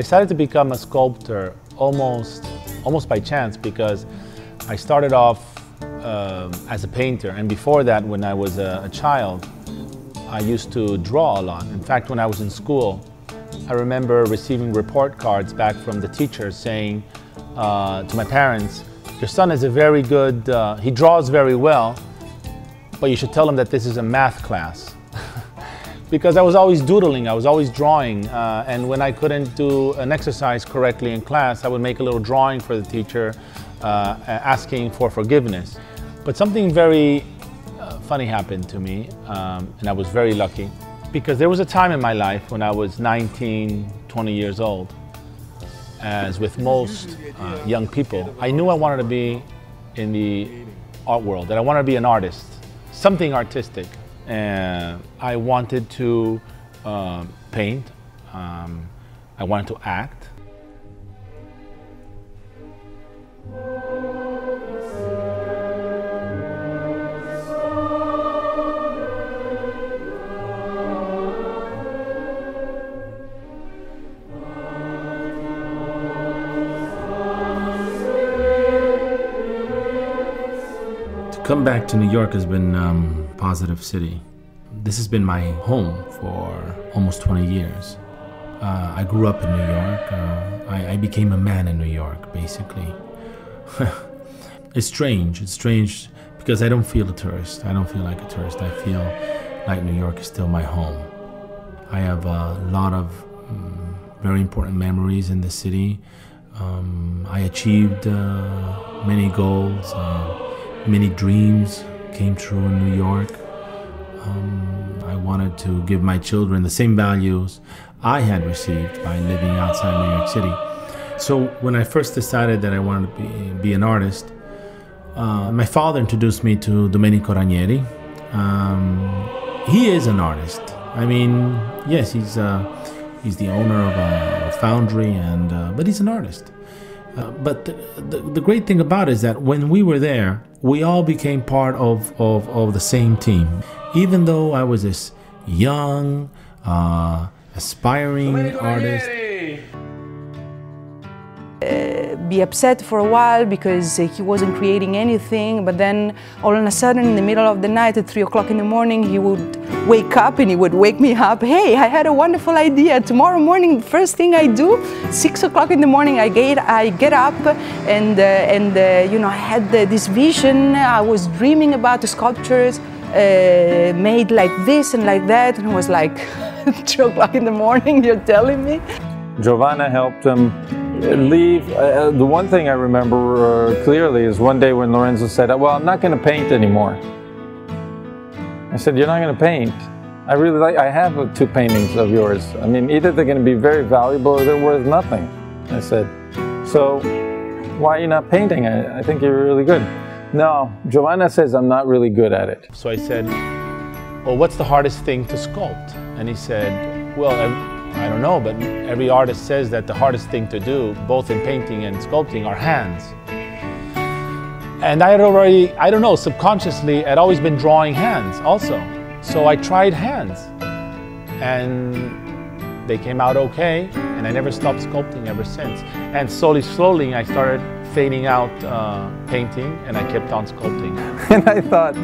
decided to become a sculptor almost by chance, because I started off as a painter, and before that, when I was a child, I used to draw a lot. In fact, when I was in school, I remember receiving report cards back from the teachers saying to my parents, "Your son is a very good, he draws very well, but you should tell him that this is a math class." Because I was always doodling, I was always drawing, and when I couldn't do an exercise correctly in class, I would make a little drawing for the teacher asking for forgiveness. But something very funny happened to me, and I was very lucky, because there was a time in my life when I was 19, 20 years old. As with most young people, I knew I wanted to be in the art world, that I wanted to be an artist, something artistic. And I wanted to paint, I wanted to act. To come back to New York has been a positive city. This has been my home for almost 20 years. I grew up in New York. I became a man in New York, basically. It's strange because I don't feel a tourist. I don't feel like a tourist. I feel like New York is still my home. I have a lot of very important memories in the city. I achieved many goals, many dreams came true in New York. I wanted to give my children the same values I had received by living outside New York City. So when I first decided that I wanted to be an artist, my father introduced me to Domenico Ranieri. He is an artist. I mean, yes, he's the owner of a foundry, but he's an artist. But the great thing about it is that when we were there, we all became part of the same team. Even though I was this young, aspiring artist. Be upset for a while because he wasn't creating anything, but then all of a sudden in the middle of the night at 3 o'clock in the morning he would wake up and he would wake me up. "Hey, I had a wonderful idea. Tomorrow morning, the first thing I do, 6 o'clock in the morning, I get up and you know, I had this vision. I was dreaming about the sculptures made like this and like that," and I was like, 2 o'clock in the morning, you're telling me? Giovanna helped him leave. The one thing I remember clearly is one day when Lorenzo said, "Well, I'm not going to paint anymore." I said, "You're not going to paint? I have 2 paintings of yours. I mean, either they're going to be very valuable or they're worth nothing." I said, "So why are you not painting? I think you're really good." "No, Giovanna says I'm not really good at it." So I said, "Well, what's the hardest thing to sculpt?" And he said, "Well, I don't know, but every artist says that the hardest thing to do, both in painting and sculpting, are hands." And I had already, I don't know, subconsciously, I'd always been drawing hands also. So I tried hands, and they came out okay, and I never stopped sculpting ever since. And slowly, I started fading out painting, and I kept on sculpting. And I thought,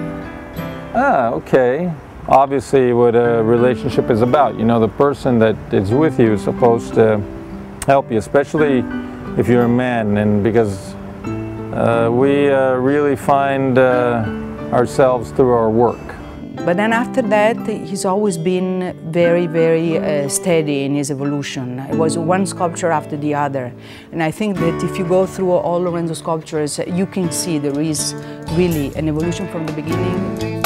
okay. Obviously what a relationship is about. You know, the person that is with you is supposed to help you, especially if you're a man, and because we really find ourselves through our work. But then after that, he's always been very, very steady in his evolution. It was one sculpture after the other. And I think that if you go through all Lorenzo sculptures, you can see there is really an evolution from the beginning.